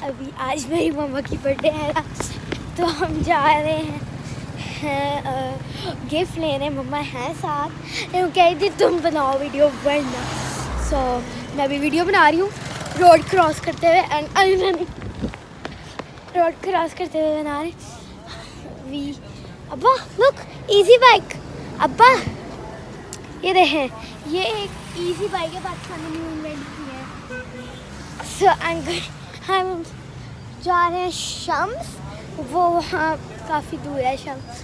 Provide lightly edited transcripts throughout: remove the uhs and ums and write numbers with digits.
अभी आज मेरी मम्मा की बर्थडे है ना, तो हम जा रहे हैं गिफ्ट लेने। मम्मा हैं साथ, वो कह रही थी तुम बनाओ वीडियो वरना। सो मैं अभी वीडियो बना रही हूँ रोड क्रॉस करते हुए। एंड रोड क्रॉस करते हुए बना रहे वी। अब्बा लुक, इजी बाइक। अब्बा ये देखें, ये एक इजी बाइक है, पाकिस्तान में न्यू इन्वेंट की है। सो हम जा रहे हैं शम्स, वो वहाँ काफ़ी दूर है। शम्स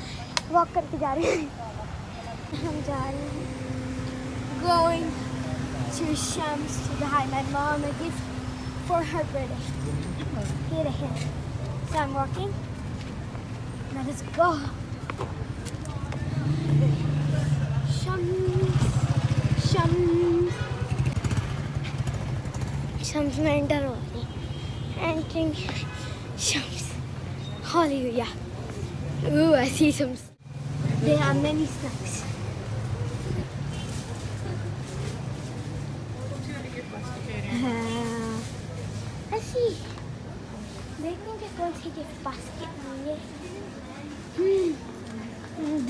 वॉक करके जा रहे हैं। हम जा रहे हैं गोइंग टू शम्स to buy my mom a gift for her birthday. ये रहे, so I'm walking. Now let's go. Shams में एंटर हो रही, entering Shams. Hallelujah. Ooh, I see some. There are many snacks. Let's see. देखने के कौन सी गिफ्ट बास्केट होंगे.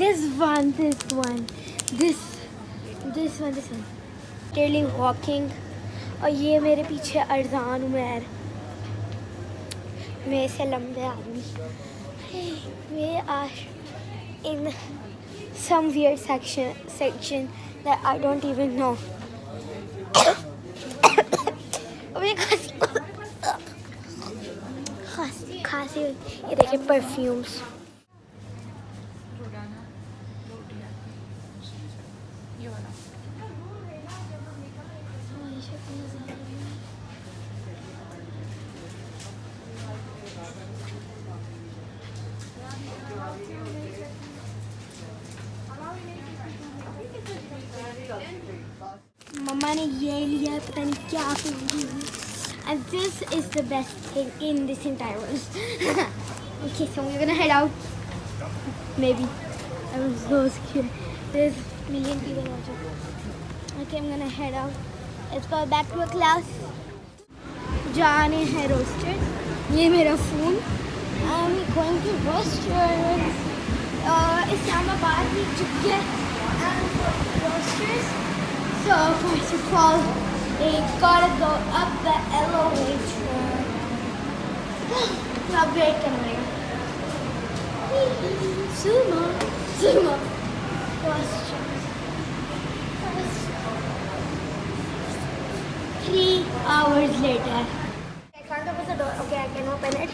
This one. Daily walking. और ये मेरे पीछे अरजान उमर, मेरे से लंबे आदमी. We are in some weird section that I don't even know. खांसी. ये देखिए परफ्यूम्स. मम्मा ने ये लिया, पता नहीं क्या पहनी है. And this is the best thing in this entire world. Okay, so we're gonna head out. Maybe. I was so scared. There's a million people watching. Okay, I'm gonna head out. Let's go back to a class. जाने हैं roasted. ये मेरा phone. I'm going to roasters. Islamabad में चुके and roasters. So first of all, they gotta go up the elevator. Now break camera. Sumo. Questions. 3 hours later. I can't open the door. Okay, I can open it.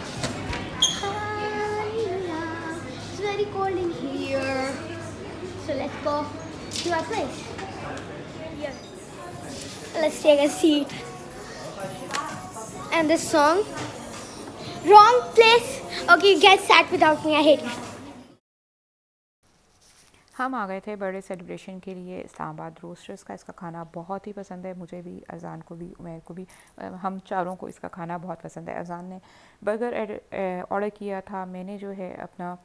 It's very cold in here. So let's go to our place. Yes. Let's take a seat. And this song. Wrong place. Okay, get sat without me. I hate you. हम आ गए थे birthday celebration के लिए Islamabad roasters का. इसका खाना बहुत ही पसंद है मुझे भी, अजान को भी, उमैर को भी. हम चारों को इसका खाना बहुत पसंद है. अजान ने बर्गर ऑर्डर किया था. मैंने जो है अपना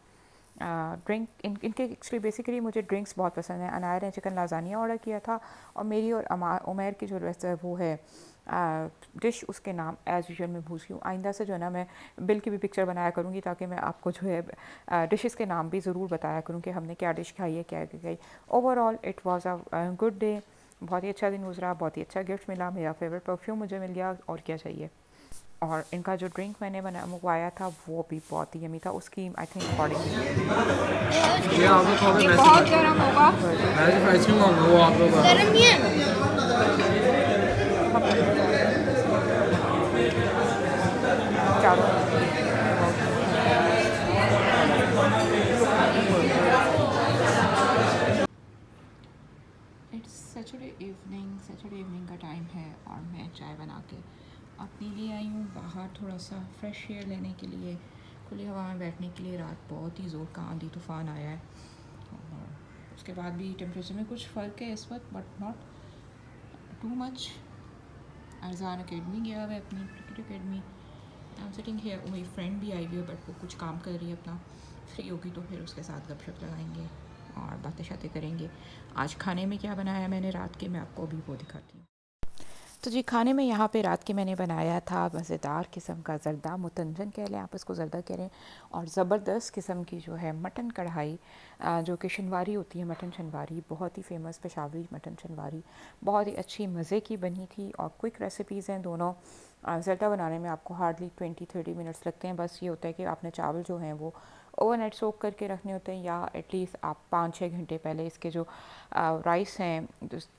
ड्रिंक, इनके एक्चुअली बेसिकली मुझे ड्रिंक्स बहुत पसंद है. अनाया ने चिकन लाजानिया ऑर्डर किया था, और मेरी और उमैर की जो रेस्ट है वो है डिश. उसके नाम एज़ यूजुअल मैं भूल गई हूँ. आइंदा से जो है ना मैं बिल की भी पिक्चर बनाया करूँगी, ताकि मैं आपको जो है डिशेस के नाम भी ज़रूर बताया करूँ कि हमने क्या डिश खाई है, क्या खाई. Overall it was a good day. बहुत ही अच्छा दिन गुजरा, बहुत ही अच्छा गिफ्ट मिला. मेरा फेवरेट परफ्यूम मुझे मिल गया, और क्या चाहिए. और इनका जो ड्रिंक मैंने मंगवाया था वो भी बहुत ही यमी था. उसकी आई थिंक अकॉर्डिंग बहुत गर्म होगा. गर्म नहीं है. चारों इट्स सैटरडे इवनिंग का टाइम है, और मैं चाय बना के अपने लिए आई हूँ बाहर थोड़ा सा फ्रेश एयर लेने के लिए, खुली हवा में बैठने के लिए. रात बहुत ही ज़ोर का आंधी तूफ़ान आया है, और उसके बाद भी टेम्परेचर में कुछ फ़र्क है इस वक्त, but not too much. Arjan academy गया हुआ है, अपनी cricket academy. I am sitting here. मेरी फ्रेंड भी आई हुई है, बट वो कुछ काम कर रही है अपना. फ्री होगी तो फिर उसके साथ गपशप लगाएंगे और बातें शातें करेंगे. आज खाने में क्या बनाया मैंने रात के, मैं आपको अभी वो दिखाती हूँ. तो जी खाने में यहाँ पे रात के मैंने बनाया था मज़ेदार किस्म का ज़रदा मुतंजन कह लें, आप इसको ज़रदा कह लें, और ज़बरदस्त किस्म की जो है मटन कढ़ाई, जो कि शनवारी होती है, मटन शनवारी, बहुत ही फेमस पेशावरी मटन शनवारी, बहुत ही अच्छी मज़े की बनी थी। और क्विक रेसिपीज़ हैं दोनों। ज़रदा बनाने में आपको हार्डली 20-30 मिनट्स लगते हैं। बस ये होता है कि आपने चावल जो हैं वो ओवरनाइट सोक करके रखने होते हैं, या एटलीस्ट आप 5-6 घंटे पहले इसके जो राइस हैं,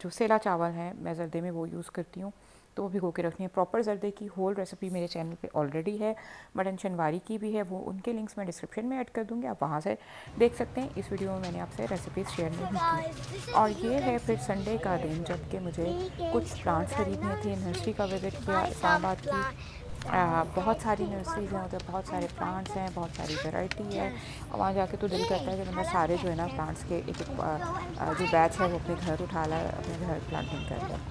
जो सेला चावल हैं, मैं ज़रदे में वो यूज़ करती हूँ, तो वो भिगो के रखनी है। प्रॉपर ज़रदे की होल रेसिपी मेरे चैनल पे ऑलरेडी है, मटन शनवारी की भी है, वो उनके लिंक्स मैं डिस्क्रिप्शन में ऐड कर दूँगी, आप वहाँ से देख सकते हैं। इस वीडियो में मैंने आपसे रेसिपीज़ शेयर नहीं की। और ये है फिर संडे का दिन, जबकि मुझे कुछ प्लांट्स खरीदने थे। नर्सरी का विज़िट किया इस्लामाबाद की। बहुत सारी नर्सरीज हैं उधर, बहुत सारे प्लांट्स हैं, बहुत सारी वैरायटी है, और वहाँ जाके तो दिल करता है कि बंदा सारे जो है ना प्लांट्स के एक जो बैच है वो अपने घर उठा ला, अपने घर प्लांटिंग कर ले।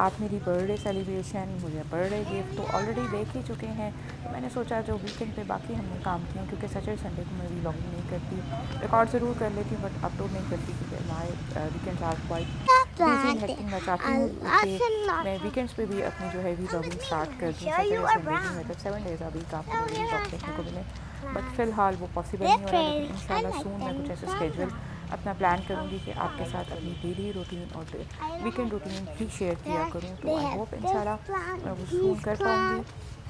आप मेरी बर्थडे सेलिब्रेशन, मुझे बर्थडे गिफ्ट तो ऑलरेडी देख ही चुके हैं। तो मैंने सोचा जो वीकेंड पे बाकी हमने काम किया, क्योंकि सैटरडे संडे को मैं व्लॉगिंग नहीं करती, रिकॉर्ड ज़रूर कर लेती हूँ बट अपलोड नहीं करती, क्योंकि हमारे weekends are quite busy and hectic. मैं चाहती हूँ कि मैं वीकेंड्स पे भी अपनी जो है व्लॉगिंग स्टार्ट कर दूँ। सैटरडे संडे की मतलब 7 डेज़ अभी आपको मेरी व्लॉग देखने को मिले, बट फ़िलहाल वो पॉसिबल नहीं हो रहा। लेकिन इंशाल्लाह सून मैं कुछ ऐसा स्केड्यूल अपना प्लान करूँगी कि आपके साथ अपनी डेली रूटीन और वीकेंड रूटीन भी शेयर किया करूँ। तो आई होप इंशाल्लाह मैं वो सून कर पाऊँगी।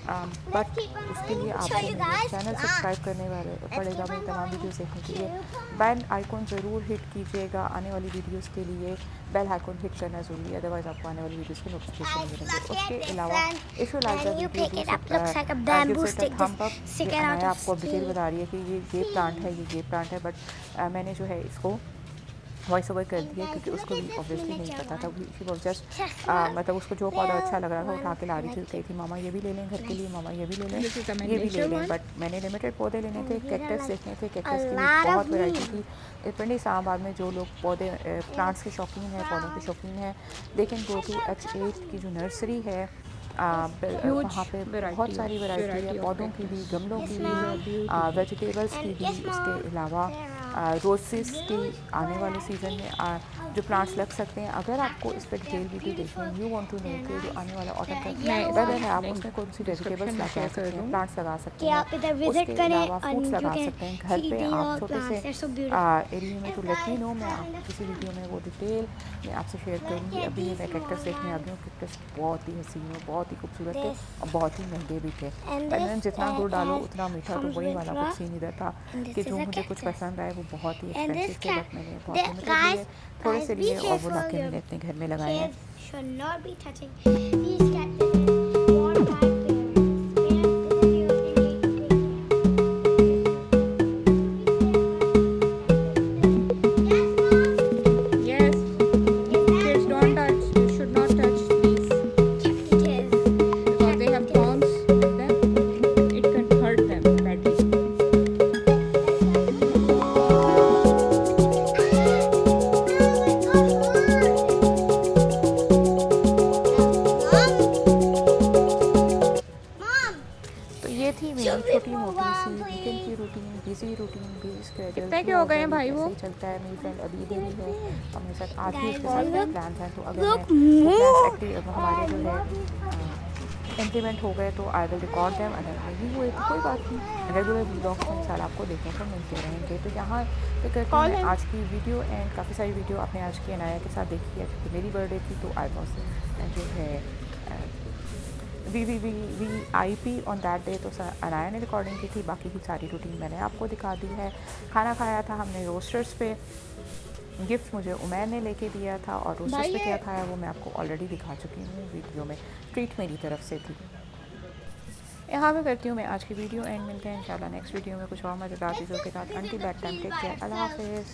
बट उसके लिए आपको मेरा चैनल सब्सक्राइब करने वाले पड़ेगा मेरी तमाम वीडियोस देखने के लिए। बेल आइकॉन ज़रूर हिट कीजिएगा आने वाली वीडियोस के लिए, बेल आइकॉन हिट करना ज़रूरी है, अदरवाइज़ आपको आने वाली वीडियोस के नोटिफिकेशन नहीं मिलेंगे। उसके अलावा if you like the video gives it a thumbs up. मैं आपको डिटेल बता रही है कि ये प्लांट है, ये प्लांट है, बट मैंने जो है इसको वॉइस ओवर कर दिया, क्योंकि उसको भी ऑब्वियसली नहीं पता था। शी वॉज जस्ट मतलब उसको जो पौधा अच्छा लग रहा था उठा के ला रही थी, कही थी मामा ये भी ले लें घर के लिए, मामा ये भी ले लें, ये भी ले लें। बट मैंने लिमिटेड पौधे लेने थे, कैक्टस देखने थे, कैक्टस की भी बहुत वैरायटी थी। पिंडी इस्लामाबाद में जो लोग पौधे प्लांट्स के शौकीन हैं, पौधों के शौकीन हैं, they can go to H8 की जो नर्सरी है। वहाँ पे बहुत सारी वैरायटी है, पौधों की भी, गमलों की भी, वेजिटेबल्स की भी। इसके अलावा रोसेस की आने वाले सीज़न में जो प्लांट्स लग सकते हैं। अगर आपको इस पर डिटेल वीडियो देखनी है, यू वांट टू नो कि जो आने वाला ऑटम का वेदर है, आप उसमें कौन सी वेजिटेबल्स लगा सकते हैं, प्लांट्स लगा सकते हैं, उसके अलावा फ्रूट्स लगा सकते हैं घर पे आप छोटे से एरिया में। तो लेट मी नो, मैं आप किसी वीडियो में वो डिटेल मैं आपसे शेयर करूँगी। अभी मैं कैक्टस देखने आ गई हूँ। कैक्टस बहुत ही हसीन है, बहुत ही खूबसूरत है, और बहुत ही महंगे भी थे। मैंने जितना गुड़ डालो उतना मीठा, तो वही वाला कुछ सीन इधर था कि जो मुझे कुछ पसंद आए वो बहुत ही एक्सपेंसिव थे, बट मैंने बहुत लिमिटेड लिए, थोड़े से लिए, और वो लाके मैंने अपने घर में लगाए हैं। Yes, kids don't touch. You should not touch these because they have thorns with them. It can hurt them badly. तो ये थी मेरी छोटी मोटी सी वीकेंड की रूटीन, बिजी रूटीन भी। कितने के हो गए हैं भाई वो? चलता है। मेरी फ्रेंड अभी दे रही है और मेरे साथ आज भी उसके साथ कुछ प्लान्स हैं, तो अगर मैं प्लान्स एक्टिव हमारे जो है इम्प्लीमेंट हो गए तो आई विल रिकॉर्ड देम, अगर नहीं हुए तो कोई बात नहीं, रेगुलर व्लॉग्स में इंशाल्लाह आपको देखने को मिलते रहेंगे। तो यहाँ पे करती हूँ मैं आज की वीडियो एंड। काफ़ी सारी वीडियो आपने आज की अनाया के साथ देखी है, क्योंकि मेरी बर्थडे थी, तो आई वॉज जो है VIP ऑन दैट डे, तो अनाया ने रिकॉर्डिंग की थी। बाकी की सारी रूटीन मैंने आपको दिखा दी है। खाना खाया था हमने रोस्टर्स पे, गिफ्ट मुझे उमैर ने लेके दिया था, और रोस्टर्स पे क्या खाया वो मैं आपको ऑलरेडी दिखा चुकी हूँ वीडियो में, ट्रीट मेरी तरफ से थी। यहाँ पे करती हूँ मैं आज की वीडियो एंड। मिलते हैं इंशाल्लाह नेक्स्ट वीडियो में कुछ और मज़ेदार चीज़ों के साथ। Until that time take care, अल्लाह हाफिज़।